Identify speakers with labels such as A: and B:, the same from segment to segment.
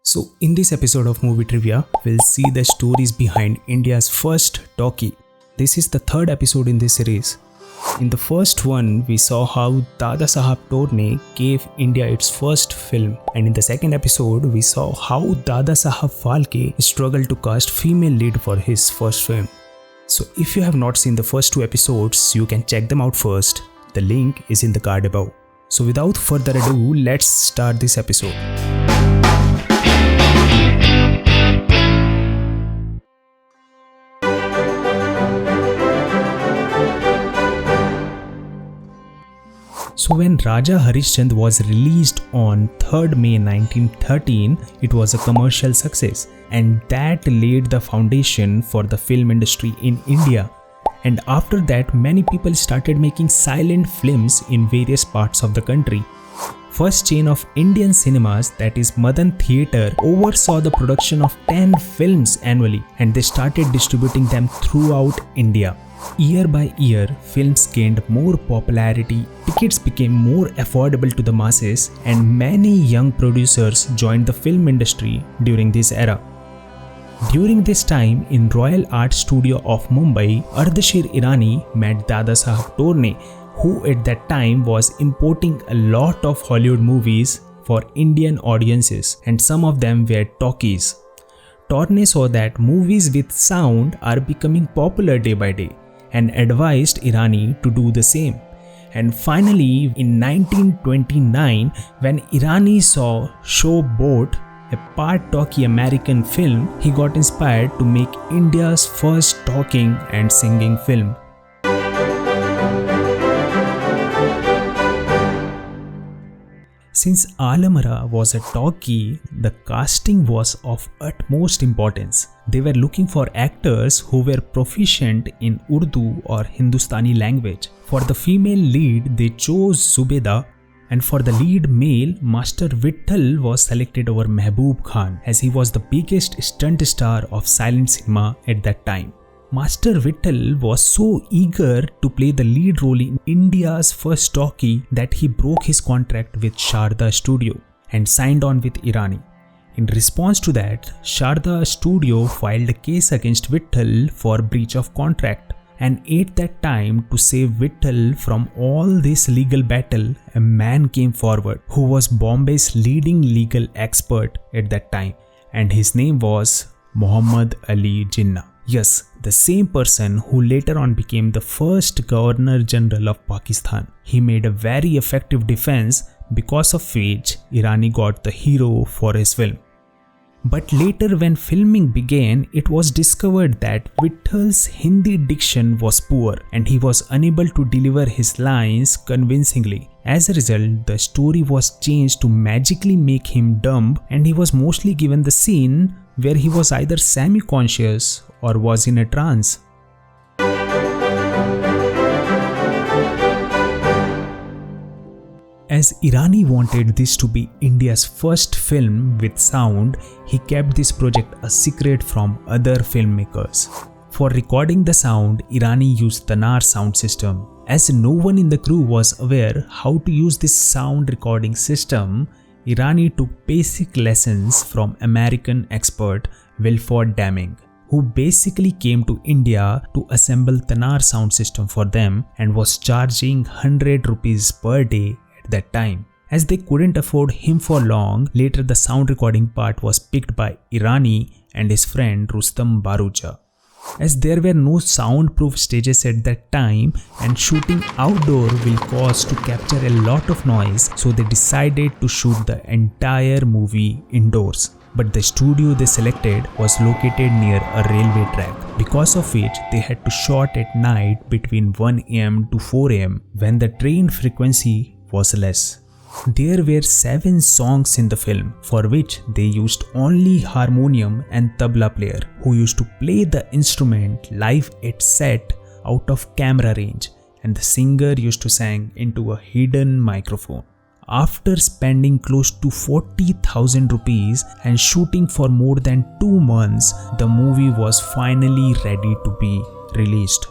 A: So, in this episode of Movie Trivia, we'll see the stories behind India's first talkie. This is the third episode in this series. In the first one, we saw how Dada Sahab Torne gave India its first film, and in the second episode, we saw how Dada Sahab Phalke struggled to cast female lead for his first film. So, if you have not seen the first two episodes, you can check them out first. The link is in the card above. So, without further ado, let's start this episode. So when Raja Harishchand was released on 3rd May 1913, it was a commercial success, and that laid the foundation for the film industry in India. And after that, many people started making silent films in various parts of the country. First chain of Indian cinemas, that is Madan Theatre, oversaw the production of 10 films annually, and they started distributing them throughout India. Year by year, films gained more popularity, tickets became more affordable to the masses, and many young producers joined the film industry during this era. During this time, in Royal Art Studio of Mumbai, Ardeshir Irani met Dada Sahab Torne, who at that time was importing a lot of Hollywood movies for Indian audiences, and some of them were talkies. Torne saw that movies with sound are becoming popular day by day, and advised Irani to do the same. And finally, in 1929, when Irani saw Showboat, a part-talkie American film, he got inspired to make India's first talking and singing film. Since Alamara was a talkie, the casting was of utmost importance. They were looking for actors who were proficient in Urdu or Hindustani language. For the female lead, they chose Zubeda, and for the lead male, Master Vittal was selected over Mehboob Khan, as he was the biggest stunt star of silent cinema at that time. Master Vittal was so eager to play the lead role in India's first talkie that he broke his contract with Sharda Studio and signed on with Irani. In response to that, Sharda Studio filed a case against Vittal for breach of contract, and at that time, to save Vittal from all this legal battle, a man came forward who was Bombay's leading legal expert at that time, and his name was Muhammad Ali Jinnah. Yes, the same person who later on became the first Governor General of Pakistan. He made a very effective defense, because of which Irani got the hero for his film. But later, when filming began, it was discovered that Vittal's Hindi diction was poor and he was unable to deliver his lines convincingly. As a result, the story was changed to magically make him dumb, and he was mostly given the scene where he was either semi-conscious or was in a trance. As Irani wanted this to be India's first film with sound, he kept this project a secret from other filmmakers. For recording the sound, Irani used Tanar sound system. As no one in the crew was aware how to use this sound recording system, Irani took basic lessons from American expert Wilford Deming, who basically came to India to assemble Tanar sound system for them and was charging 100 rupees per day at that time. As they couldn't afford him for long, later the sound recording part was picked by Irani and his friend Rustam Baruja. As there were no soundproof stages at that time and shooting outdoor will cause to capture a lot of noise, so they decided to shoot the entire movie indoors. But the studio they selected was located near a railway track, because of which they had to shoot at night between 1 am to 4 am when the train frequency was less. There were 7 songs in the film, for which they used only harmonium and tabla player, who used to play the instrument live at set out of camera range, and the singer used to sing into a hidden microphone. After spending close to 40,000 rupees and shooting for more than 2 months, the movie was finally ready to be released.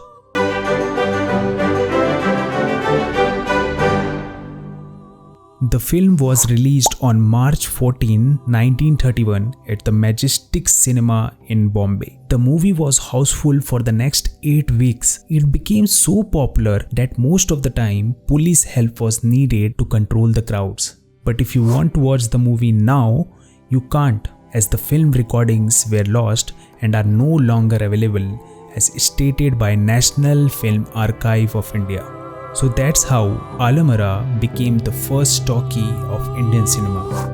A: The film was released on March 14, 1931 at the Majestic Cinema in Bombay. The movie was houseful for the next 8 weeks. It became so popular that most of the time police help was needed to control the crowds. But if you want to watch the movie now, you can't, as the film recordings were lost and are no longer available as stated by National Film Archive of India. So that's how Alamara became the first talkie of Indian cinema.